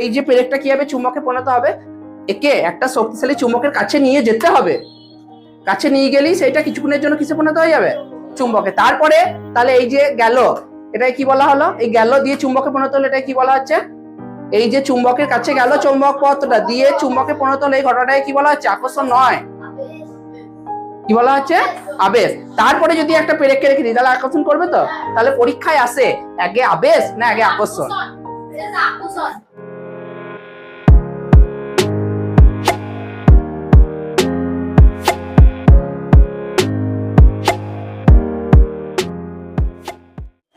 এই যে পেরেকটা কি হবে, চুম্বকে পরিণত হবে। একে একটা শক্তিশালী চুম্বকের কাছে নিয়ে যেতে হবে, কাছে নিয়ে গেলেই সেটা কিছুক্ষণের জন্য কিসে পরিণত হয়ে যাবে, চুম্বকে। তারপরে তাহলে এই যে গেল, এটাই কি বলা হলো, এই গেল দিয়ে চুম্বকে পরিণত হলো, এটা কি বলা হচ্ছে, এই যে চুম্বকের কাছে গেল চুম্বক পথটা দিয়ে চুম্বকে পরিণত হলো, এই ঘটনাটাকে কি বলা হচ্ছে, আকর্ষণ নয়, কি বলা হচ্ছে, আবেশ। তারপরে যদি একটা পেরেককে রেখে দিই তাহলে আকর্ষণ করবে তো। তাহলে পরীক্ষায় আসে আগে আবেশ না আগে আকর্ষণ।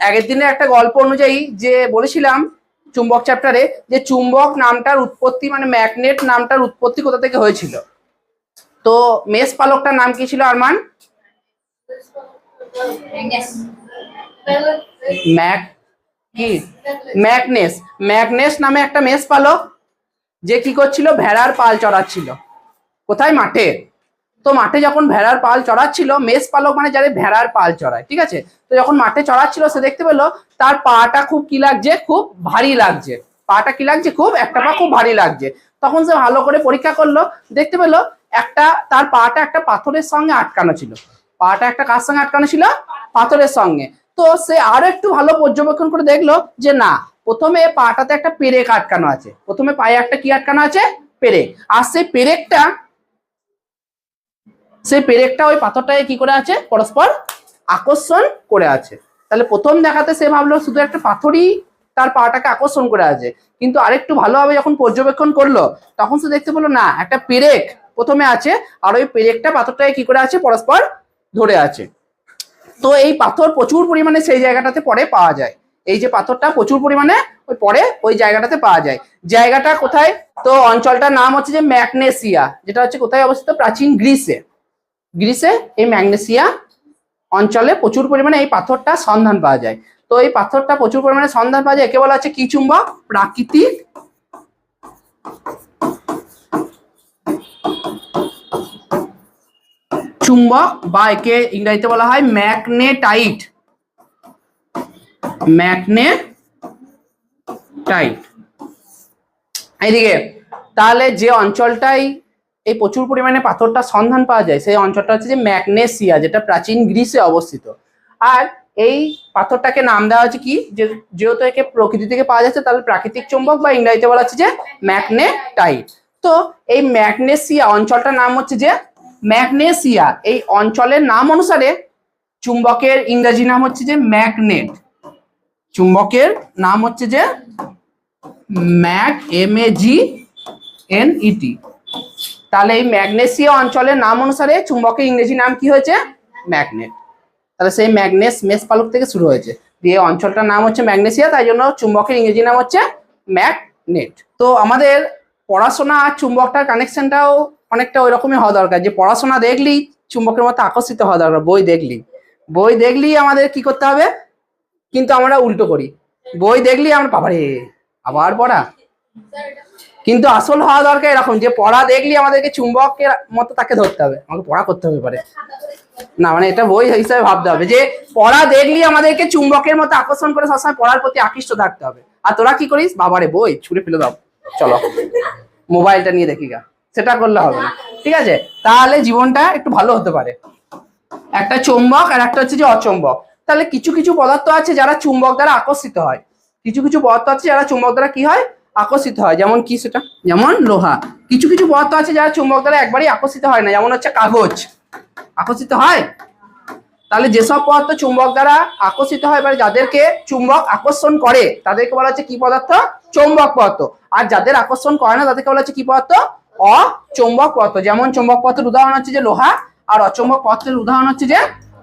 আগের দিনে একটা গল্প অনুযায়ী যে বলেছিলাম চুম্বক চ্যাপ্টারে, যে চুম্বক নামটার উৎপত্তি মানে ম্যাগনেট নামটার উৎপত্তি কোথা থেকে হয়েছিল। তো মেষ পালকটার নাম কি ছিল আরমান? ম্যাগনেস। ম্যাগনেস নামে একটা মেষ পালক যে কি করছিল, ভেড়ার পাল চড়াচ্ছিল। কোথায়? মাঠে। তো মাঠে যখন ভেড়ার পাল চড়াচ্ছিল, মেষ পালক মানে যারা ভেড়ার পাল চড়ায়, ঠিক আছে। তো যখন মাঠে চড়াচ্ছিল সে দেখতে পেলো তার পাটা খুব কি লাগছে, খুব ভারী লাগছে। পাটা কি লাগছে, খুব একটা পা খুব ভারী লাগছে। তখন সে ভালো করে পরীক্ষা করলো, দেখতে পেলো একটা তার পাটা একটা পাথরের সঙ্গে আটকানো ছিল। পাটা একটা কার সঙ্গে আটকানো ছিল? পাথরের সঙ্গে। তো সে আরো একটু ভালো পর্যবেক্ষণ করে দেখলো যে না, প্রথমে পাটাতে একটা পেরেক আটকানো আছে, প্রথমে পায়ে একটা কি আটকানো আছে, পেরেক। আর সেই পেরেকটা ওই পাথরটাকে কি করে আছে, পরস্পর আকর্ষণ করে আছে। তাহলে প্রথম দেখাতে সে ভাবলো শুধু একটা পাথরই তার পাটাকে আকর্ষণ করে আছে, কিন্তু আরেকটু ভালোভাবে যখন পর্যবেক্ষণ করলো তখন সে দেখতে পেলো না, একটা পেরেক প্রথমে আছে আর ওই পেরেকটা পাথরটাকে কি করে আছে, পরস্পর ধরে আছে। তো এই পাথর প্রচুর পরিমাণে সেই জায়গাটাতে পরে পাওয়া যায়। এই যে পাথরটা প্রচুর পরিমাণে পরে ওই জায়গাটাতে পাওয়া যায়। জায়গাটা কোথায়? তো অঞ্চলটার নাম হচ্ছে যে ম্যাগনেসিয়া, যেটা হচ্ছে কোথায় অবস্থিত, প্রাচীন গ্রিসে। গ্রিসে এই ম্যাগনেসিয়া অঞ্চলে প্রচুর পরিমাণে এই পাথরটা সন্ধান পাওয়া যায়। তো এই পাথরটা প্রচুর পরিমাণে সন্ধান পাওয়া যায়, একে বলা হচ্ছে কি চুম্বক, প্রাকৃতিক চুম্বক, বা একে ইংরেজিতে বলা হয় ম্যাগনেটাইট। ম্যাগনেটাইট। এইদিকে তাহলে যে অঞ্চলটাই এই প্রচুর পরিমাণে পাথরটা সন্ধান পাওয়া যায় সেই অঞ্চলটা হচ্ছে যে ম্যাগনেসিয়া, যেটা প্রাচীন গ্রিসে অবস্থিত। আর এই পাথরটাকে নাম দেওয়া হচ্ছে কি, যেহেতু একে প্রকৃতি থেকে পাওয়া যাচ্ছে তাহলে প্রাকৃতিক চুম্বক, বা ইংরেজিতে বলা হচ্ছে যে ম্যাগনেটাইট। তো এই ম্যাগনেসিয়া অঞ্চলটার নাম হচ্ছে যে ম্যাগনেসিয়া। এই অঞ্চলের নাম অনুসারে চুম্বকের ইংরেজি নাম হচ্ছে যে ম্যাগনেট। চুম্বকের নাম হচ্ছে যে MAGNET। তাহলে এই ম্যাগনেসিয়া অঞ্চলের নাম অনুসারে চুম্বকের ইংরেজি নাম কি হয়েছে, ম্যাগনেট। তাহলে সেই ম্যাগনেস মেষ পালক থেকে শুরু হয়েছে, দিয়ে অঞ্চলটার নাম হচ্ছে ম্যাগনেসিয়া, তাই জন্য চুম্বকের ইংরেজি নাম হচ্ছে ম্যাগনেট। তো আমাদের পড়াশোনা আর চুম্বকটার কানেকশনটাও অনেকটা ওই রকমই হওয়া দরকার, যে পড়াশোনা দেখলেই চুম্বকের মতো আকর্ষিত হওয়া দরকার, বই দেখলেই আমাদের কি করতে হবে, কিন্তু আমরা উল্টো করি, বই দেখলেই আমরা বাবারে আবার পড়া। কিন্তু আসল হওয়া দরকার এরকম, যে পড়া দেখলি আমাদেরকে চুম্বকের মতো তাকে ধরতে হবে, আমাকে পড়া করতে হবে পারে না, মানে এটা বই হিসাবে ভাবতে হবে যে পড়া দেখলি আমাদেরকে চুম্বকের মতো আকর্ষণ করে সবসময় পড়ার প্রতি আকৃষ্ট থাকতে হবে। আর তোরা কি করিস, বাবারে বই ছুঁড়ে ফেলে দাও, চলো মোবাইলটা নিয়ে দেখি গা, সেটা করলে হবে না, ঠিক আছে। তাহলে জীবনটা একটু ভালো হতে পারে। একটা চুম্বক আর একটা হচ্ছে যে অচুম্বক। তাহলে কিছু কিছু পদার্থ আছে যারা চুম্বক দ্বারা আকর্ষিত হয়, কিছু কিছু পদার্থ আছে যারা চুম্বক দ্বারা কি হয়, আকর্ষিত হয়। যেমন কি সেটা, যেমন লোহা। কিছু কিছু পদার্থ আছে যারা চুম্বক দ্বারা একবারই আকর্ষিত হয় না, যেমন হচ্ছে কাগজ। আকর্ষিত হয়। তাহলে যেসব পদার্থ চুম্বক দ্বারা আকর্ষিত হয়, এবারে যাদেরকে চুম্বক আকর্ষণ করে তাদেরকে বলা হচ্ছে কি পদার্থ, চৌম্বক পদার্থ। আর যাদের আকর্ষণ করে না তাদেরকে বলা হচ্ছে কি পদার্থ, অচৌম্বক পদার্থ। যেমন চৌম্বক পদার্থের উদাহরণ হচ্ছে যে লোহা, আর অচৌম্বক পদার্থের উদাহরণ হচ্ছে যে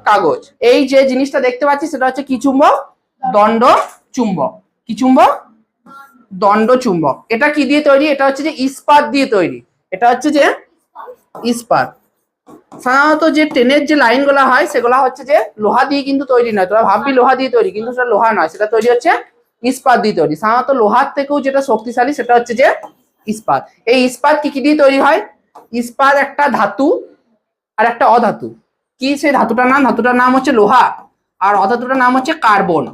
কাগজ। এই যে জিনিসটা দেখতে পাচ্ছি সেটা হচ্ছে কি চুম্বক, দণ্ড চুম্বক। কি চুম্বক, দণ্ড চুম্বক। এটা কি দিয়ে তৈরি, এটা হচ্ছে যে ইস্পাত দিয়ে তৈরি। এটা হচ্ছে যে ইস্পাত। সাধারণত যে ট্রেনের যে লাইন গুলা হয় সেগুলা হচ্ছে যে লোহা দিয়ে কিন্তু তৈরি নয়, তোরা ভাববি লোহা দিয়ে তৈরি, কিন্তু সেটা লোহা নয়, সেটা তৈরি হচ্ছে ইস্পাত দিয়ে তৈরি। সাধারণত লোহার থেকেও যেটা শক্তিশালী সেটা হচ্ছে যে ইস্পাত। এই ইস্পাত কি কি দিয়ে তৈরি হয়, ইস্পাত একটা ধাতু আর একটা অধাতু। কি সেই ধাতুটার নাম, ধাতুটার নাম হচ্ছে লোহা, আর অধাতুটার নাম হচ্ছে কার্বন।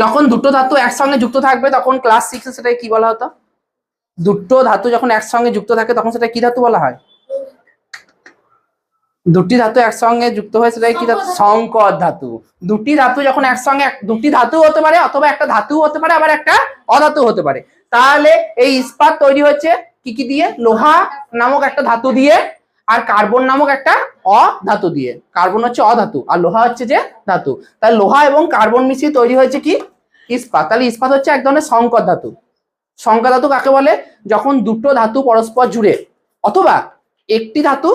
যখন দুটো ধাতু একসঙ্গে যুক্ত থাকবে তখন ক্লাস 6 এ সেটাকে কি বলা হতো? দুটো ধাতু যখন একসঙ্গে যুক্ত থাকে তখন সেটা কি ধাতু বলা হয়? দুটি ধাতু একসঙ্গে যুক্ত হয়ে সেটাকে কি ধাতু? সংকর ধাতু। দুটি ধাতু যখন একসঙ্গে, দুটি ধাতু হতে পারে অথবা একটা ধাতু হতে পারে আবার একটা অধাতু হতে পারে। তাহলে এই ইস্পাত তৈরি হচ্ছে কি কি দিয়ে? লোহা নামক একটা ধাতু দিয়ে আর কার্বন নামক একটা অধাতু দিয়ে। কার্বন হচ্ছে অধাতু আর লোহা হচ্ছে যে ধাতু। তাহলে লোহা এবং কার্বন মিশিয়ে তৈরি হয়েছে কি? ইস্পাত। তাহলে ইস্পাত হচ্ছে এক ধরনের সংকর ধাতু। সংকর ধাতু কাকে বলে? যখন দুটো ধাতু পরস্পর জুড়ে অথবা একটি ধাতু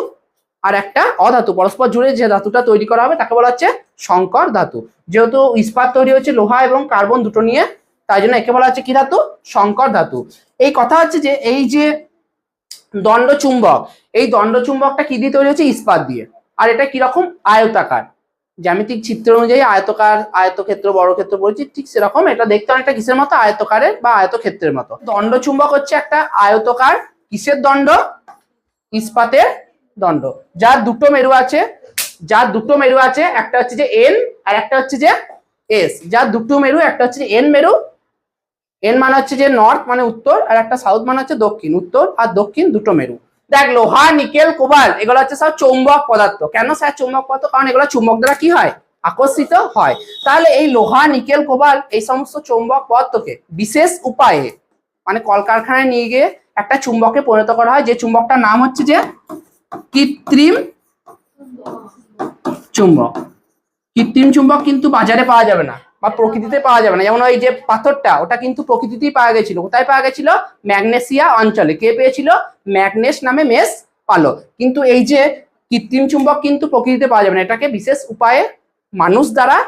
আর একটা অধাতু পরস্পর জুড়ে যে ধাতুটা তৈরি করা হবে তাকে বলা হচ্ছে সংকর ধাতু। যেহেতু ইস্পাত তৈরি হচ্ছে লোহা এবং কার্বন দুটো নিয়ে, তাই জন্য একে বলা হচ্ছে কি ধাতু? সংকর ধাতু। এই কথা হচ্ছে যে এই যে দণ্ড চুম্বক, এই দণ্ড চুম্বকটা কি দিয়ে তৈরি হচ্ছে? ইস্পাত দিয়ে। আর এটা কিরকম? আয়তাকার। জ্যামিতিক চিত্র অনুযায়ী আয়তকার, আয়তক্ষেত্র, বর্গক্ষেত্র বলছি, ঠিক সেরকম এটা দেখতে অনেকটা কিসের মতো? আয়তকারের বা আয়তক্ষেত্রের মতো। দণ্ড চুম্বক হচ্ছে একটা আয়তকার কিসের দণ্ড? ইস্পাতের দণ্ড, যার দুটো মেরু আছে। যার দুটো মেরু আছে, একটা হচ্ছে যে এন আর একটা হচ্ছে যে এস। যার দুটো মেরু, একটা হচ্ছে যে এন মেরু, এন মানে হচ্ছে যে নর্থ মানে উত্তর, আর একটা সাউথ মানে হচ্ছে দক্ষিণ। উত্তর আর দক্ষিণ দুটো মেরু। দেখ, লোহা, নিকেল, কোবাল্ট এগুলো হচ্ছে সব চৌম্বক পদার্থ। কেন স্যার চৌম্বক পদার্থ? কারণ এগুলো চুম্বক দ্বারা কি হয়? আকর্ষিত হয়। তাহলে এই লোহা, নিকেল, কোবাল্ট এই সমস্ত চৌম্বক পদার্থকে বিশেষ উপায়ে মানে কলকারখানায় নিয়ে গিয়ে একটা চুম্বকে পরিণত করা হয়, যে চুম্বকটার নাম হচ্ছে যে কৃত্রিম চুম্বক। কৃত্রিম চুম্বক কিন্তু বাজারে পাওয়া যাবে না বা প্রকৃতিতে পাওয়া যাবে না। যেমন ওই যে পাথরটা, ওটা কিন্তু প্রকৃতিতেই পাওয়া গেছিল। কোথায় পাওয়া গেছিল? ম্যাগনেসিয়া অঞ্চলে। কে পেয়েছিল? ম্যাগনেস নামে মেস পালক। কিন্তু এই যে কৃত্রিম চুম্বক কিন্তু প্রকৃতিতে পাওয়া যাবে না, এটাকে বিশেষ উপায়ে মানুষ দ্বারা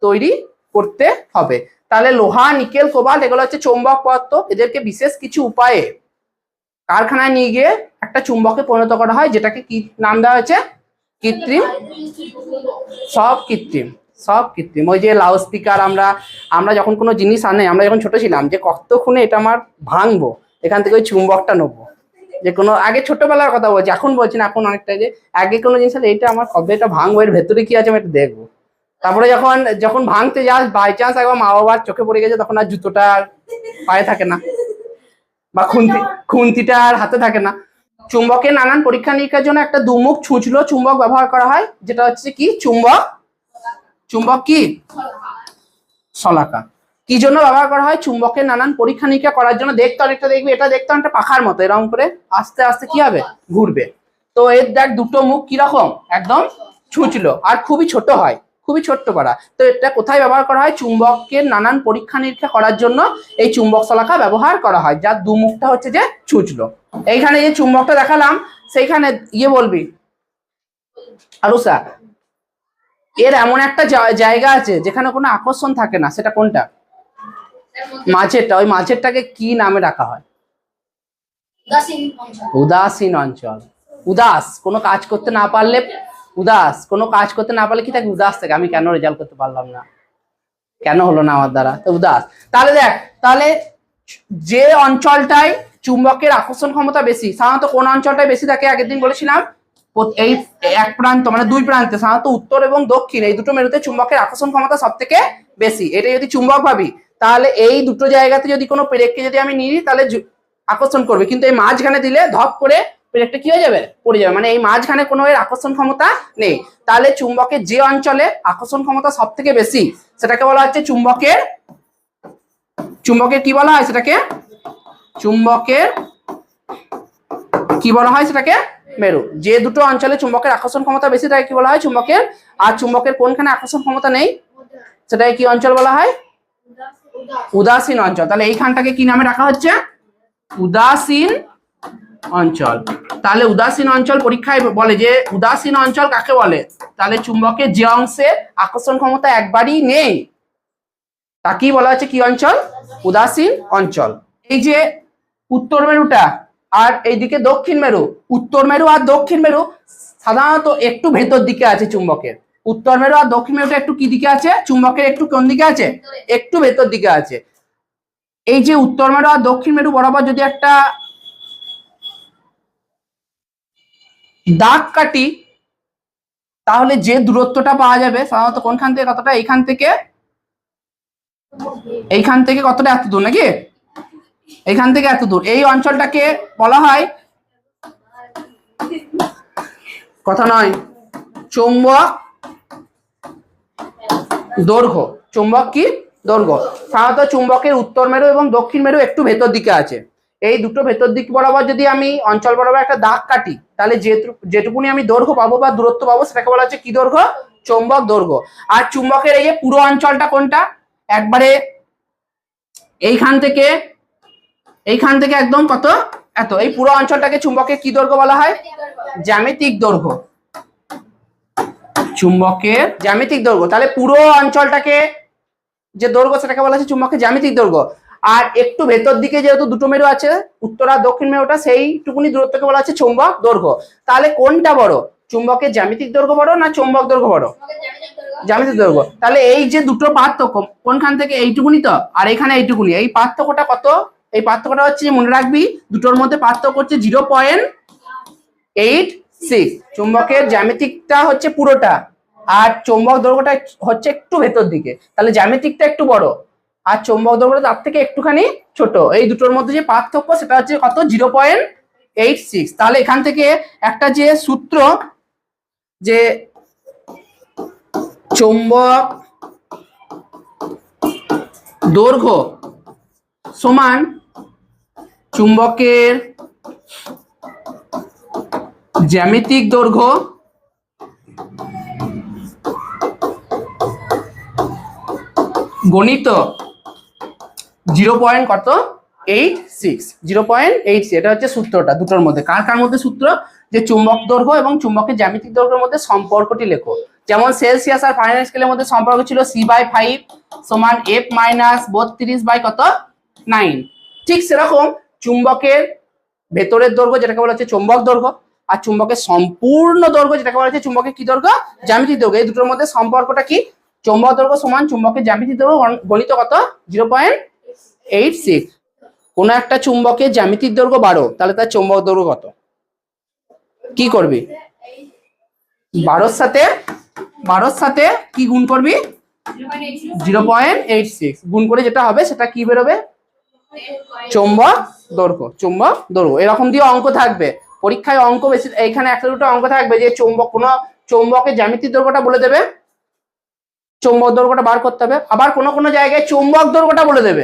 তৈরি করতে হবে। তাহলে লোহা, নিকেল, কোবাল্ট এগুলো হচ্ছে চৌম্বক পদার্থ। এদেরকে বিশেষ কিছু উপায়ে কারখানায় নিয়ে গিয়ে একটা চুম্বকে পরিণত করা হয়, যেটাকে কি নাম দেওয়া হয়েছে? কৃত্রিম। সব কৃত্রিম, সব কৃত্রিম। ওই যে লাউড স্পিকার, আমরা যখন কোনো জিনিস আনে, আমরা যখন ছোট ছিলাম, যে কতক্ষণে এটা আমার ভাঙবো, এখান থেকে ওই চুম্বকটা নেবো। যে কোনো আগে ছোটবেলার কথা বলছি, এখন বলছি না, এখন অনেকটা যে আগে কোনো জিনিস হলে এটা আমার কবে এটা ভাঙবো, এর ভেতরে কি আছে আমি এটা দেখবো। তারপরে যখন যখন ভাঙতে যাস, বাই চান্স একবার মা বাবার চোখে পড়ে গেছে, তখন আর জুতোটা পায়ে থাকে না বা খুন্তিটা আর হাতে থাকে না। চুম্বকের নানান পরীক্ষা নিরীক্ষার জন্য একটা দুমুখ ছুঁচলো চুম্বক ব্যবহার করা হয়, যেটা হচ্ছে কি? চুম্বক। চুম্বক কি? শলাকা। কি জন্য ব্যবহার করা হয়? চুম্বকের নানান পরীক্ষা নিরীক্ষা করার জন্য। দেখতে অনেকটা, দেখবি এটা দেখতে অনেকটা পাখার মতো, এরকম করে আস্তে আস্তে কি হবে? ঘুরবে। তো এর দেখ দুটো মুখ কিরকম, একদম ছুঁচলো আর খুবই ছোট হয়, খুবই ছোট্ট পারা। তো এটা কোথায় ব্যবহার করা হয়? চুম্বকের নানান পরীক্ষা নিরীক্ষা করার জন্য এই চুম্বক শলাকা ব্যবহার করা হয়, যার দুমুখটা হচ্ছে যে ছুঁচলো। এইখানে যে চুম্বকটা দেখালাম, সেইখানে বলবি আরুষা, এর এমন একটা জায়গা আছে যেখানে কোনো আকর্ষণ থাকে না, সেটা কোনটা? মাঝেরটা। ওই মাঝেরটাকে কি নামে রাখা হয়? উদাসীন অঞ্চল। উদাস, কোনো কাজ করতে না পারলে, উদাস কোনো কাজ করতে না পারলে কি থাকে? উদাস থাকে, আমি কেন রেজাল্ট করতে পারলাম না, কেন হলো না আমার দ্বারা, তো উদাস। তাহলে দেখ, তাহলে যে অঞ্চলটায় চুম্বকের আকর্ষণ ক্ষমতা বেশি, সাধারণত কোন অঞ্চলটায় বেশি থাকে? আগের দিন বলেছিলাম এই এক প্রান্ত মানে দুই প্রান্তে, সাধারণত উত্তর এবং দক্ষিণ এই দুটো মেরুতে চুম্বকের আকর্ষণ ক্ষমতা সব থেকে বেশি। এটা যদি চুম্বক ভাবি, তাহলে এই দুটো জায়গাতে যদি কোনো পেরেককে যদি আমি নিই, তাহলে আকর্ষণ করবে। কিন্তু এই মাঝখানে দিলে ধপ করে পেরেকটা কি হয়ে যাবে? পড়ে যাবে। মানে এই মাঝখানে কোনো এর আকর্ষণ ক্ষমতা নেই। তাহলে চুম্বকের যে অঞ্চলে আকর্ষণ ক্ষমতা সব থেকে বেশি, সেটাকে বলা হচ্ছে চুম্বকের, চুম্বকের কি বলা হয় সেটাকে? চুম্বকের কি বলা হয় সেটাকে? মেরু। যে দুটো অঞ্চলে চুম্বকের আকর্ষণ ক্ষমতা বেশি, তাকে কি বলা হয়? চুম্বকের। আর চুম্বকের কোনখানে আকর্ষণ ক্ষমতা নেই, সেটাকে কি অঞ্চল বলা হয়? উদাসীন অঞ্চল। তাহলে এইখানটাকে কি নামে রাখা হচ্ছে? উদাসীন অঞ্চল। তাহলে উদাসীন অঞ্চল পরীক্ষায় বলে যে উদাসীন অঞ্চল কাকে বলে? তাহলে চুম্বকের যে অংশে আকর্ষণ ক্ষমতা একবারই নেই, তাকেই বলা হচ্ছে কি অঞ্চল? উদাসীন অঞ্চল। এই যে উত্তর মেরুটা আর এইদিকে দক্ষিণ মেরু, উত্তর মেরু আর দক্ষিণ মেরু সাধারণত একটু ভেতর দিকে আছে চুম্বকের। উত্তর মেরু আর দক্ষিণ মেরুটা একটু কি দিকে আছে? চুম্বকের একটু কোন দিকে আছে? একটু ভেতর দিকে আছে। এই যে উত্তর মেরু আর দক্ষিণ মেরু বরাবর যদি একটা দাগ কাটি, তাহলে যে দূরত্বটা পাওয়া যাবে সাধারণত কোনখান থেকে কতটা? এইখান থেকে এইখান থেকে কতটা, এত দূর নাকি, এইখান থেকে এত দূর, এই অঞ্চলটাকে বলা হয়, কথা নয়, চৌম্বক দৈর্ঘ্য। চুম্বক কি, দৈর্ঘ্য। সাধারণত চুম্বকের উত্তর মেরু এবং দক্ষিণ মেরু একটু ভেতর দিকে আছে। এই দুটো ভেতর দিক বরাবর যদি আমি অঞ্চল বরাবর একটা দাগ কাটি, তাহলে যেটুকুনি আমি দৈর্ঘ্য পাবো বা দূরত্ব পাবো সেটাকে বলা হচ্ছে কি দৈর্ঘ্য, চৌম্বক দৈর্ঘ্য। আর চুম্বকের এই যে পুরো অঞ্চলটা কোনটা, একবারে এইখান থেকে একদম কত, এত, এই পুরো অঞ্চলটাকে চুম্বকের কি দৈর্ঘ্য বলা হয়, জ্যামিতিক দৈর্ঘ্য। চুম্বকের জ্যামিতিক দৈর্ঘ্য। তাহলে পুরো অঞ্চলটাকে যে দৈর্ঘ্য সেটাকে বলা হচ্ছে চুম্বকের জ্যামিতিক দৈর্ঘ্য। আর একটু ভেতর দিকে যেহেতু দুটো মেরু আছে, উত্তর আর দক্ষিণ মেরুটা, সেইটুকুনি দূরত্বকে বলা হচ্ছে চুম্বক দৈর্ঘ্য। তাহলে কোনটা বড়, চুম্বকের জ্যামিতিক দৈর্ঘ্য বড় না চুম্বক দৈর্ঘ্য বড়, জ্যামিতিক দৈর্ঘ্য। তাহলে এই যে দুটো পার্থক্য, কোনখান থেকে এইটুকুনি তো, আর এখানে এইটুকুনি, এই পার্থক্যটা কত, এই পার্থক্যটা হচ্ছে, মনে রাখবি দুটোর মধ্যে পার্থক্য হচ্ছে 0.86। চুম্বকের জ্যামিতিকটা হচ্ছে পুরোটা, আর চৌম্বক দৈর্ঘ্যটা হচ্ছে একটু ভেতর দিকে, তাহলে জ্যামিতিকটা একটু বড় আর চৌম্বক দৈর্ঘ্যটা তার থেকে একটুখানি ছোট। এই দুটোর মধ্যে যে পার্থক্য সেটা হচ্ছে কত, 0.86। তাহলে এখান থেকে একটা যে সূত্র, যে চৌম্বক দৈর্ঘ্য সমান চুম্বকের জ্যামিতিক দৈর্ঘ্য গণিত 0.86, এটা হচ্ছে সূত্রটা দুটোর মধ্যে। কার কার মধ্যে সূত্র, যে চুম্বক দৈর্ঘ্য এবং চুম্বকের জ্যামিতিক দৈর্ঘ্যের মধ্যে সম্পর্কটি লেখো। যেমন সেলসিয়াস আর ফারেনহাইট স্কেলের মধ্যে সম্পর্ক ছিল C/5 সমান F মাইনাস 32 বাই কত 9। ঠিক সেরকম চুম্বকের ভেতরের দৈর্ঘ্য যেটাকে বলা হচ্ছে চুম্বক দৈর্ঘ্য, আর চুম্বকের সম্পূর্ণ দৈর্ঘ্য যেটাকে বলা হচ্ছে চুম্বকের কি দৈর্ঘ্য, জ্যামিতিক দৈর্ঘ্য। এই দুটোর মধ্যে সম্পর্কটা কি, চৌম্বক দৈর্ঘ্য সমান চুম্বকের জ্যামিতিক দৈর্ঘ্য গণিত কত, 0.86। কোন একটা চুম্বকের জ্যামিতিক দৈর্ঘ্য 12, তাহলে তার চৌম্বক দৈর্ঘ্য কত, কি করবি, 12 সাথে কি গুণ করবি, 0.86 গুণ করে যেটা হবে সেটা কি বেরোবে, চৌম্বক দৈর্ঘ্য। চৌম্বক দৈর্ঘ্য এরকম দিয়ে অঙ্ক থাকবে পরীক্ষায়, অঙ্ক বেশি, এইখানে একটা দুটো অঙ্ক থাকবে যে কোন চৌম্বকের জ্যামিতিক দৈর্ঘ্যটা বলে দেবে, চৌম্বক দৈর্ঘ্যটা বার করতে হবে। আবার কোন জায়গায় চৌম্বক দৈর্ঘ্যটা বলে দেবে,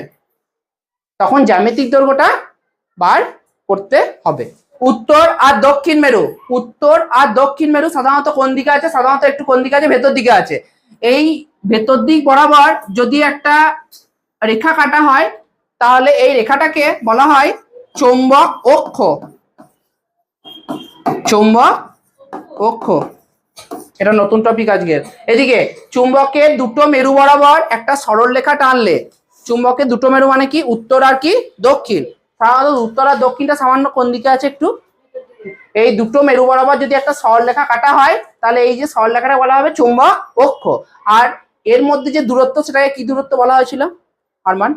তখন জ্যামিতিক দৈর্ঘ্যটা বার করতে হবে। উত্তর আর দক্ষিণ মেরু সাধারণত কোন দিকে আছে, সাধারণত একটু কোন দিকে আছে, ভেতর দিকে আছে। এই ভেতর দিক বরাবর যদি একটা রেখা কাটা হয়, তাহলে এই রেখাটাকে বলা হয় চৌম্বক অক্ষ। চৌম্বক অক্ষ, এটা নতুন টপিক আজকের। এদিকে চুম্বকের দুটো মেরু বরাবর একটা সরল রেখা টানলে, চুম্বকের দুটো মেরু মানে কি, উত্তর আর কি দক্ষিণ। সাধারণত উত্তর আর দক্ষিণটা সামান্য কোন দিকে আছে, একটু এই দুটো মেরু বরাবর যদি একটা সরল রেখা কাটা হয়, তাহলে এই যে সরল রেখাটা বলা হবে চুম্বক অক্ষ। আর এর মধ্যে যে দূরত্ব সেটাকে কি দূরত্ব বলা হয়েছিল আরমান,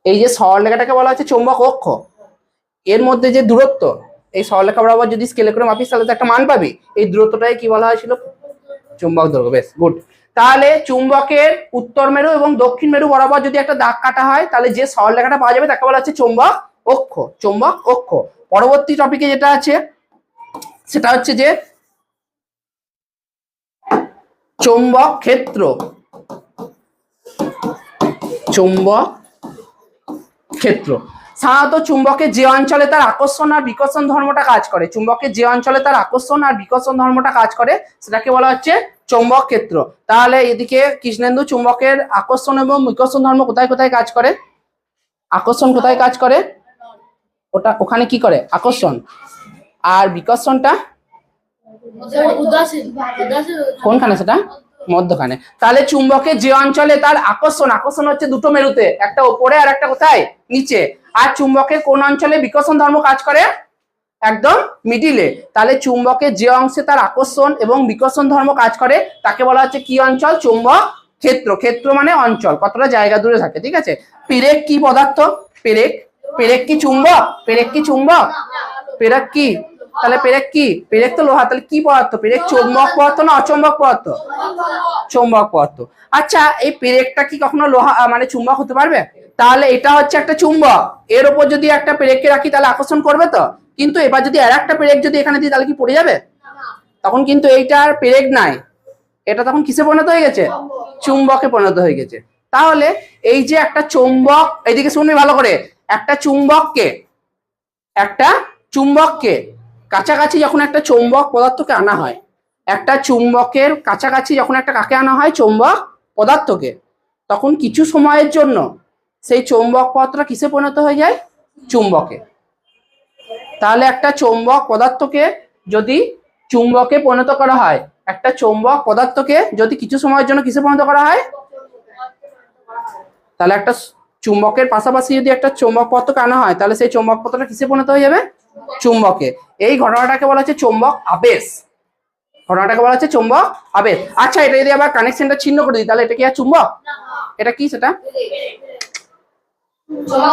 এই যে সরল রেখাটাকে বলা হচ্ছে চুম্বক অক্ষ, এর মধ্যে যে দূরত্ব, এই সরলরেখা বরাবর যদি স্কেলে করে মাপিস তাহলে তো একটা মান পাবি, এই দূরত্বটাকে কি বলা হয়েছিল, চুম্বক দৈর্ঘ্য। বেশ গুড। তাহলে চুম্বকের উত্তর মেরু এবং দক্ষিণ মেরু বরাবর যদি একটা দাগ কাটা হয়, তাহলে যে সরলরেখাটা পাওয়া যাবে তাকে বলা হচ্ছে চুম্বক অক্ষ। চুম্বক অক্ষ। পরবর্তী টপিকে যেটা আছে সেটা হচ্ছে যে চৌম্বক ক্ষেত্র। চৌম্বক ক্ষেত্র সাধারণত চুম্বকের যে অঞ্চলে তার আকর্ষণ আর বিকর্ষণ ধর্মটা কাজ করে, চুম্বকের যে অঞ্চলে তার আকর্ষণ আর বিকর্ষণ ধর্মটা কাজ করে সেটাকে বলা হচ্ছে চৌম্বক ক্ষেত্র। তাহলে এদিকে কৃষ্ণেন্দু, চুম্বকের আকর্ষণ এবং বিকর্ষণ ধর্ম কোথায় কোথায় কাজ করে, আকর্ষণ কোথায় কাজ করে, ওখানে কি করে আকর্ষণ, আর বিকর্ষণটা কোনখানে, সেটা মধ্যখানে। তাহলে চুম্বকের যে অঞ্চলে তার আকর্ষণ হচ্ছে দুটো মেরুতে, একটা উপরে আর একটা কোথায়, নিচে। আর চুম্বকের কোন অঞ্চলে বিকর্ষণ ধর্ম কাজ করে, একদম মিডিলে। তাহলে চুম্বকের যে অংশে তার আকর্ষণ এবং বিকর্ষণ ধর্ম কাজ করে তাকে বলা হচ্ছে কি অঞ্চল, চুম্বক ক্ষেত্র। ক্ষেত্র মানে অঞ্চল, কতটা জায়গা দূরে থাকে, ঠিক আছে। পেরেক কি পদার্থ, পেরেক কি চুম্বক, পেরেক কি তাহলে পেরেক কি? পেরেক তো লোহা, তাহলে কি পদার্থ? পেরেক চৌম্বক পদার্থ না অচৌম্বক পদার্থ? চৌম্বক পদার্থ। আচ্ছা, এই পেরেকটা কি কখনো লোহা মানে চুম্বক হতে পারবে? তাহলে এটা হচ্ছে একটা চুম্বক, এর উপর যদি একটা পেরেককে রাখি তাহলে আকর্ষণ করবে তো। কিন্তু এবার যদি আর একটা পেরেক যদি এখানে দিই তাহলে কি পড়ে যাবে? তখন কিন্তু এইটা আর পেরেক নাই, এটা তখন কিসে পরিণত হয়ে গেছে? চুম্বকে পরিণত হয়ে গেছে। তাহলে এই যে একটা চুম্বক, এইদিকে শুনবি ভালো করে, একটা চুম্বককে কাছাকাছি যখন একটা চৌম্বক পদার্থকে আনা হয়, একটা চুম্বকের কাছাকাছি যখন একটা কাকে আনা হয়? চৌম্বক পদার্থকে, তখন কিছু সময়ের জন্য সেই চৌম্বক পদার্থটা কিসে পরিণত হয়ে যায়? চুম্বকে। তাহলে একটা চৌম্বক পদার্থকে যদি চুম্বকে পরিণত করা হয়, একটা চৌম্বক পদার্থকে যদি কিছু সময়ের জন্য কিসে পরিণত করা হয়, তাহলে একটা চুম্বকের পাশাপাশি যদি একটা চৌম্বক পদার্থকে আনা হয় তাহলে সেই চৌম্বক পদার্থটা কিসে পরিণত হয়ে যাবে? চুম্বকে। এই ঘটনাটাকে বলা হচ্ছে চৌম্বক আবেশ। ঘটনাটাকে বলা হচ্ছে চৌম্বক আবেশ। আচ্ছা, এটা যদি আবার কানেকশনটা ছিন্ন করে দিই তাহলে এটা কি আর চুম্বক? এটা কি? সেটা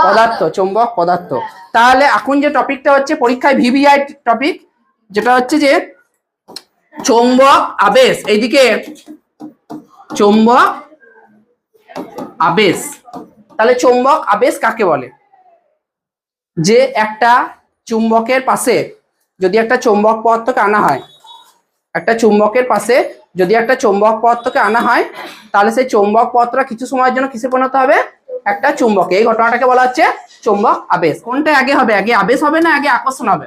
পদার্থ, চৌম্বক পদার্থ। তাহলে এখন যে টপিকটা হচ্ছে পরীক্ষায় ভিভিআই টপিক, যেটা হচ্ছে যে চৌম্বক আবেশ। এইদিকে চৌম্বক আবেশ। তাহলে চৌম্বক আবেশ কাকে বলে? যে একটা চুম্বকের পাশে যদি একটা চৌম্বক পদার্থকে আনা হয়, একটা চুম্বকের পাশে যদি একটা চৌম্বক পদার্থকে আনা হয় তাহলে সেই চৌম্বক পদার্থটা কিছু সময়ের জন্য কিসে পরিণত হবে? একটা চুম্বকে। এই ঘটনাটাকে বলা হচ্ছে চৌম্বক আবেশ। কোনটা আগে হবে? আগে আবেশ হবে না আগে আকর্ষণ হবে?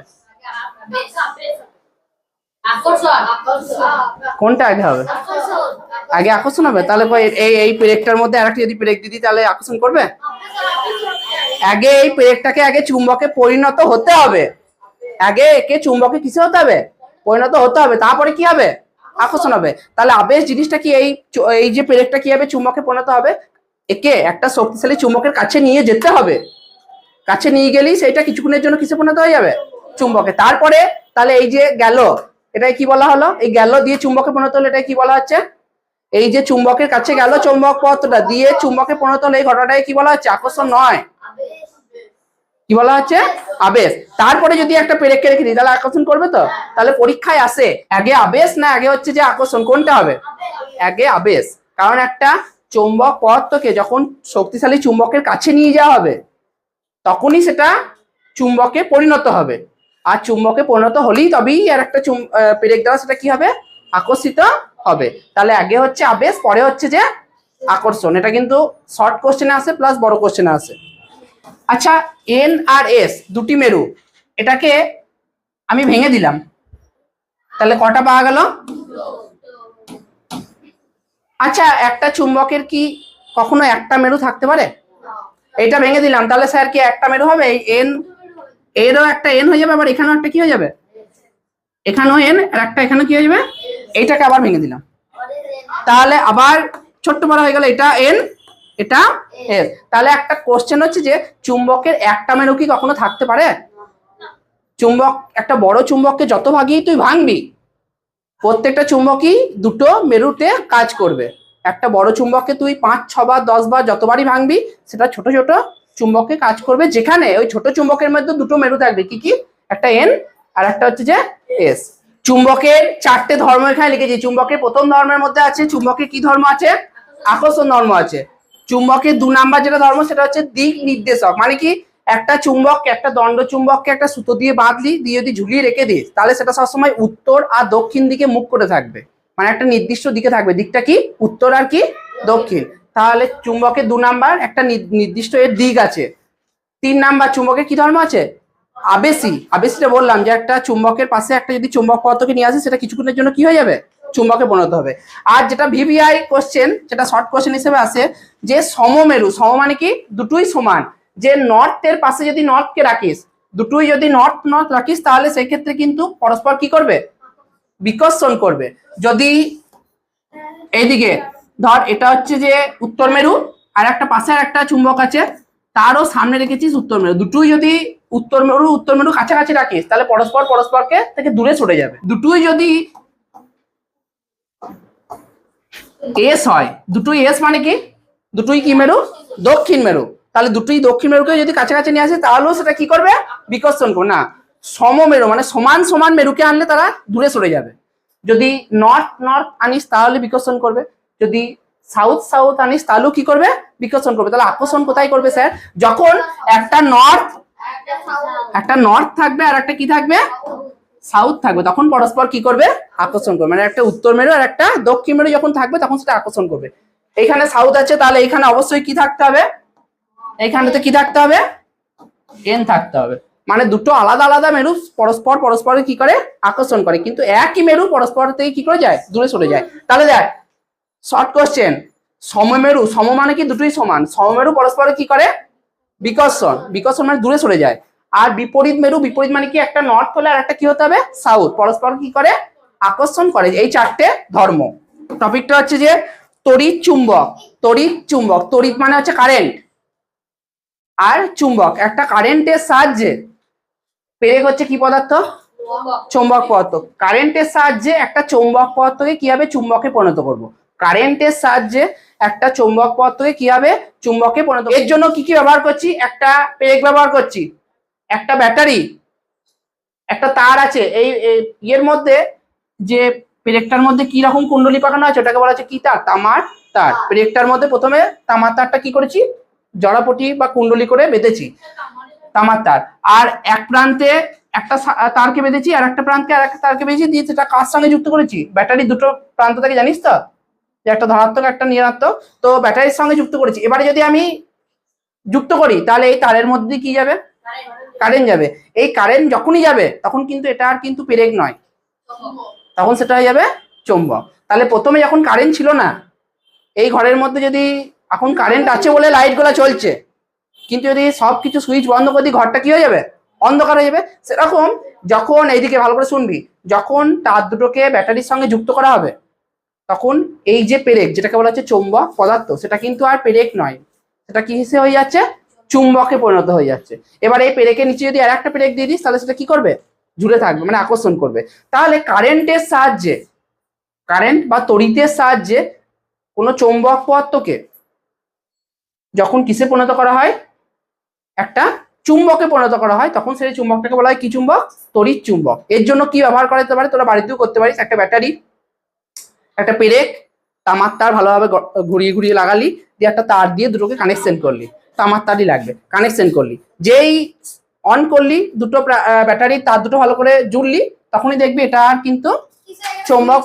কোনটা আগে হবে? আগে আকর্ষণ হবে। তাহলে এই পেরেকটার মধ্যে আরেকটা যদি পেরেক দিই তাহলে আকর্ষণ করবে? আগে এই পেরেকটাকে আগে চুম্বকে পরিণত হতে হবে, আগে একে চুম্বকে কিসে হতে হবে? পরিণত হতে হবে, তারপরে কি হবে? আকর্ষণ হবে। তাহলে আবেশ জিনিসটা কি? এই যে পেরেকটা কি হবে? চুম্বকে পরিণত হবে, একে একটা শক্তিশালী চুম্বকের কাছে নিয়ে যেতে হবে, কাছে নিয়ে গেলেই সেটা কিছুক্ষণের জন্য কিসে পরিণত হয়ে যাবে? চুম্বকে। তারপরে তাহলে এই যে গেল, এটাই কি বলা হলো? এই গেল দিয়ে চুম্বকে পরিণত হলো, এটাই কি বলা হচ্ছে? এই যে চুম্বকের কাছে গেল চুম্বক পদার্থটা দিয়ে চুম্বকে পরিণত হলো, এই ঘটনাটাকে কি বলা হচ্ছে? আকর্ষণ নয়, কি বলা হচ্ছে? আবেশ। তারপরে যদি একটা পেরেককে রেখে দিই তাহলে আকর্ষণ করবে তো। তাহলে পরীক্ষায় আসে আগে আবেশ না আগে হচ্ছে যে আকর্ষণ, কোনটা হবে? আগে আবেশ। কারণ একটা চৌম্বক পদার্থকে যখন শক্তিশালী চুম্বকের কাছে নিয়ে যাওয়া হবে তখনই সেটা চুম্বকে পরিণত হবে, আর চুম্বকে পরিণত হলেই তবেই আর একটা পেরেক দ্বারা সেটা কি হবে? আকর্ষিত হবে। তাহলে আগে হচ্ছে আবেশ, পরে হচ্ছে যে আকর্ষণ। এটা কিন্তু শর্ট কোশ্চেনে আসে প্লাস বড় কোশ্চেনে আসে। আচ্ছা, এন আর এস দুটি মেরু, এটাকে আমি ভেঙে দিলাম, তাহলে কটা পাওয়া গেল? আচ্ছা, একটা চুম্বকের কি কখনো একটা মেরু থাকতে পারে? এটা ভেঙে দিলাম, তাহলে স্যার কি একটা মেরু হবে? এই এন, এরও একটা এন হয়ে যাবে, আবার এখানেও একটা কি হয়ে যাবে? এখানেও এন, আর একটা এখানে কি হয়ে যাবে? এইটাকে আবার ভেঙে দিলাম, তাহলে আবার ছোট্ট বড় হয়ে গেল, এটা এন এটা এস। তাহলে একটা কোশ্চেন হচ্ছে যে চুম্বকের একটা মেরু কি কখনো থাকতে পারে? চুম্বক, একটা বড় চুম্বককে যত ভাগেই তুই ভাঙবি প্রত্যেকটা চুম্বকই দুটো মেরুতে কাজ করবে। একটা বড় চুম্বককে তুই 5, 6 বার 10 বার যতবারই ভাঙবি সেটা ছোট ছোট চুম্বকে কাজ করবে, যেখানে ওই ছোট চুম্বকের মধ্যে দুটো মেরু থাকবে। কি কি? একটা এন আর একটা হচ্ছে যে এস। চুম্বকের 4টে ধর্ম এখানে লিখেছি। চুম্বকের প্রথম ধর্মের মধ্যে আছে, চুম্বকের কি ধর্ম আছে? আকর্ষণ ধর্ম আছে। চুম্বকের 2 নাম্বার যেটা ধর্ম সেটা হচ্ছে দিক নির্দেশক। মানে কি? একটা চুম্বক, একটা দণ্ড চুম্বককে একটা সুতো দিয়ে বাঁধলি, দিয়ে যদি ঝুলিয়ে রেখে দিস তাহলে সেটা সবসময় উত্তর আর দক্ষিণ দিকে মুখ করে থাকবে, মানে একটা নির্দিষ্ট দিকে থাকবে। দিকটা কি? উত্তর আর কি দক্ষিণ। তাহলে চুম্বকের 2 নাম্বার একটা নির্দিষ্ট এর দিক আছে। 3 নাম্বার চুম্বকের কি ধর্ম আছে? আবেশী। আবেশীটা বললাম যে একটা চুম্বকের পাশে একটা যদি চুম্বক পদার্থকে নিয়ে আসে সেটা কিছুক্ষণের জন্য কি হয়ে যাবে? চুম্বকে পরিণত হবে। আর যেটা ভিভিআই কোশ্চেন, যেটা শর্ট কোশ্চেন হিসেবে আসে, যে সমমেরু, সম মানে কি? দুটোই সমান। যে নর্থের পাশে যদি নর্থকে রাখিস, দুটোই যদি নর্থ নর্থ রাখিস তাহলে সেই ক্ষেত্রে কিন্তু পরস্পর কি করবে? বিকর্ষণ করবে। যদি এইদিকে ধর এটা হচ্ছে যে উত্তর মেরু, আর একটা পাশে আর একটা চুম্বক আছে তারও সামনে রেখেছিস উত্তর মেরু, দুটোই যদি উত্তর মেরু কাছাকাছি রাখিস তাহলে পরস্পর পরস্পরকে থেকে দূরে সরে যাবে। দুটোই যদি এস হয়, দুটোই এস মানে কি? দুটোই কি মেরু? দক্ষিণ মেরু। তাহলে দুটোই দক্ষিণ মেরুকে যদি কাছাকাছি নিয়ে আসে তাহলেও সেটা কি করবে? বিকর্ষণ করবে না। সমমেরু মানে সমান সমান মেরুকে আনলে তারা দূরে সরে যাবে। যদি নর্থ নর্থ আনিস তাহলে বিকর্ষণ করবে, যদি সাউথ সাউথ আনিস তাহলেও কি করবে, বিকর্ষণ করবে। তাহলে আকর্ষণ কোথায় করবে স্যার, যখন একটা নর্থ থাকবে আর একটা কি থাকবে, সাউথ থাকবে, তখন পরস্পর কি করবে, আকর্ষণ করবে। মানে একটা উত্তর মেরু আর একটা দক্ষিণ মেরু যখন থাকবে তখন সেটা আকর্ষণ করবে। এখানে সাউথ আছে, তাহলে এখানে অবশ্যই কি থাকতে হবে, এইখানেতে কি থাকতে হবে, এন থাকতে হবে। মানে দুটো আলাদা আলাদা মেরু পরস্পর কি করে, আকর্ষণ করে, কিন্তু একই মেরু পরস্পর থেকে কি করে যায়, দূরে সরে যায়। তাহলে দেখ শর্ট কোশ্চেন, সমমেরু, সম মানে কি দুটোই সমান, সমমেরু পরস্পর কি করে, বিকর্ষণ মানে দূরে সরে যায়। আর বিপরীত মেরু, বিপরীত মানে কি একটা নর্থ হলে আর একটা কি হতে হবে, সাউথ, পরস্পর কি করে, আকর্ষণ করে। এই চারটে ধর্ম। টপিকটা হচ্ছে যে তড়িৎ চুম্বক। তড়িৎ মানে হচ্ছে কারেন্ট, আর চুম্বক একটা কারেন্টের সাহায্যে, পেরেক হচ্ছে কি পদার্থ, চৌম্বক পদার্থ। কারেন্টের সাহায্যে একটা চৌম্বক পদার্থকে কিভাবে চুম্বকে পরিণত করব, কারেন্টের সাহায্যে একটা চৌম্বক পদার্থকে কিভাবে চুম্বকে পরিণত, এর জন্য কি কি ব্যবহার করছি, একটা পেরেক ব্যবহার করছি, একটা ব্যাটারি, একটা তার আছে। এই এর মধ্যে যে পেরেকটার মধ্যে কি রকম কুণ্ডলী পাকানো আছে ওটাকে বলা হচ্ছে কি তার, তামার তার। পেরেকটার মধ্যে প্রথমে তামার তারটা কি করেছি, জড়াপটি বা কুণ্ডলী করে বেঁধেছি, তামার তার। আর এক প্রান্তে একটা তারকে বেঁধেছি, আর একটা প্রান্তে আর একটা তারকে বেঁধেছি, দিয়ে সেটা কার সঙ্গে যুক্ত করেছি, ব্যাটারির দুটো প্রান্ত থেকে, জানিস তো যে একটা ধনাত্মক একটা ঋণাত্মক, তো ব্যাটারির সঙ্গে যুক্ত করেছি। এবারে যদি আমি যুক্ত করি তাহলে এই তারের মধ্যে দিয়ে কি যাবে, কারেন্ট যাবে। এই কারেন্ট যখনই যাবে তখন কিন্তু এটা আর কিন্তু পেরেক নয়, তখন সেটা হয়ে যাবে চৌম্বক। তাহলে প্রথমে যখন কারেন্ট ছিল না, এই ঘরের মধ্যে যদি এখন কারেন্ট আছে বলে লাইট গুলো চলছে, কিন্তু যদি সবকিছু সুইচ বন্ধ করে দিই ঘরটা কি হয়ে যাবে, অন্ধকার হয়ে যাবে। সেরকম যখন এইদিকে ভালো করে শুনবি, যখন তার দুটোকে ব্যাটারির সঙ্গে যুক্ত করা হবে তখন এই যে পেরেক, যেটাকে বলা হচ্ছে চৌম্বক পদার্থ, সেটা কিন্তু আর পেরেক নয়, সেটা কি হিসেবে হয়ে যাচ্ছে, চুম্বকে পরিণত হয়ে যাচ্ছে। এবার এই পেরেকের নিচে যদি আর একটা পেরেক দিয়ে দিস তাহলে সেটা কি করবে, ঝুলে থাকবে, মানে আকর্ষণ করবে। তাহলে কারেন্টের সাহায্যে, কারেন্ট বা তড়িতের সাহায্যে কোনো চৌম্বক পদার্থকে যখন কিসে পরিণত করা হয়, একটা চুম্বকে পরিণত করা হয়, তখন সেই চুম্বকটাকে বলা হয় কি চুম্বক, তড়িৎ চুম্বক। এর জন্য কি ব্যবহার করা যেতে পারে, তোরা বাড়িতেও করতে পারিস, একটা ব্যাটারি, একটা পেরেক, তামার তার ভালোভাবে ঘুরিয়ে ঘুরিয়ে লাগালি, দিয়ে একটা তার দিয়ে দুটোকে কানেকশন করলি, তামার তারই লাগবে, কানেকশন করলি, যেই অন করলি দুটো ব্যাটারি তার দুটো ভালো করে জুড়লি, তখনই দেখবি এটা আর কিন্তু চৌম্বক।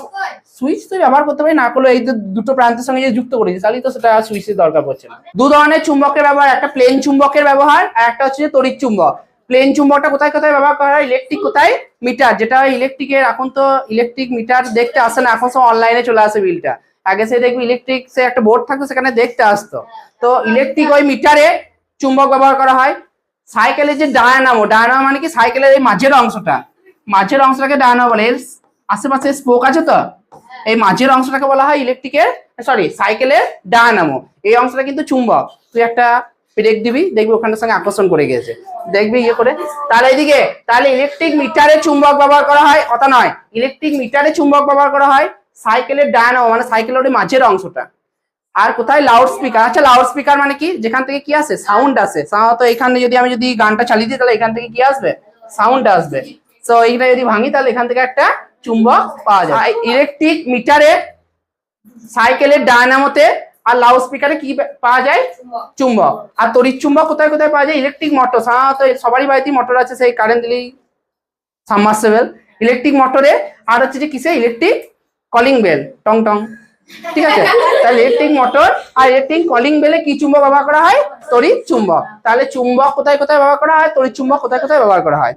সুইচ তুই ব্যবহার করতে পারি, না করলে এই দুটো প্রান্তের সঙ্গে যে যুক্ত করেছিস তাহলে তো সেটা সুইচের দরকার পড়ছে না। দু ধরনের চুম্বকের ব্যবহার, একটা প্লেন চুম্বকের ব্যবহার আর একটা হচ্ছে তড়িৎ চুম্বক। প্লেন চুম্বকটা কোথায় কোথায় ব্যবহার করা হয়, ইলেকট্রিক কোথায়, মিটার, যেটা ইলেকট্রিকের, এখন তো ইলেকট্রিক মিটার দেখতে আসে না, এখন সব অনলাইনে চলে আসে বিলটা। আগে সে দেখবি ইলেকট্রিক সে একটা বোর্ড থাকতো সেখানে দেখতে আসতো। তো ইলেকট্রিক ওই মিটারে চুম্বক ব্যবহার করা হয়। সাইকেলের যে ডায়নামো, ডায়নামো মানে কি সাইকেলের এই মাঝের অংশটাকে ডায়নামো বলে। এর আশেপাশে স্পোক আছে তো, এই মাঝের অংশটাকে বলা হয় ইলেকট্রিকের, সরি সাইকেলের ডায়নামো। এই অংশটা কিন্তু চুম্বক। তুই একটা ব্রেক দিবি, দেখবি ওখানটার সঙ্গে আকর্ষণ করে গেছে, দেখবি ইয়ে করে। তাহলে এইদিকে, তাহলে ইলেকট্রিক মিটারে চুম্বক ব্যবহার করা হয়, কথা নয়, ইলেকট্রিক মিটারে চুম্বক ব্যবহার করা হয় সাইকেলের ডায়নামো মানে সাইকেলের ওই মাঝের অংশটা। আর কোথায়, লাউড স্পিকার। আচ্ছা লাউড স্পিকার মানে কি, যেখান থেকে কি আসে, সাউন্ড আসে। সাধারণত এখানে যদি আমি গানটা চালিয়ে দিই তাহলে এখান থেকে কি আসবে, সাউন্ড আসবে। তো এইটা যদি ভাঙি তাহলে এখান থেকে একটা চুম্বক পাওয়া যায়। ইলেকট্রিক মিটারে, সাইকেলের ডায়নামোতে আর লাউড স্পিকারে কি পাওয়া যায়, চুম্বক। আর তড়িৎ চুম্বক কোথায় কোথায় পাওয়া যায়, ইলেকট্রিক মোটর, সাধারণত সবারই বাড়িতেই মোটর আছে, সেই কারেন্ট দিলেই সাবমার্সিবল। ইলেকট্রিক মোটরে, আর হচ্ছে যে কিসে, ইলেকট্রিক কলিং বেল, টং টং, ঠিক আছে। তাহলে ইলেকট্রিক মোটর আর ইলেকট্রিক কলিং বেলে কি চুম্বক ব্যবহার করা হয়, তড়িৎ চুম্বক। তাহলে চুম্বক কোথায় কোথায় ব্যবহার করা হয়, তড়িৎ চুম্বক কোথায় কোথায় ব্যবহার করা হয়।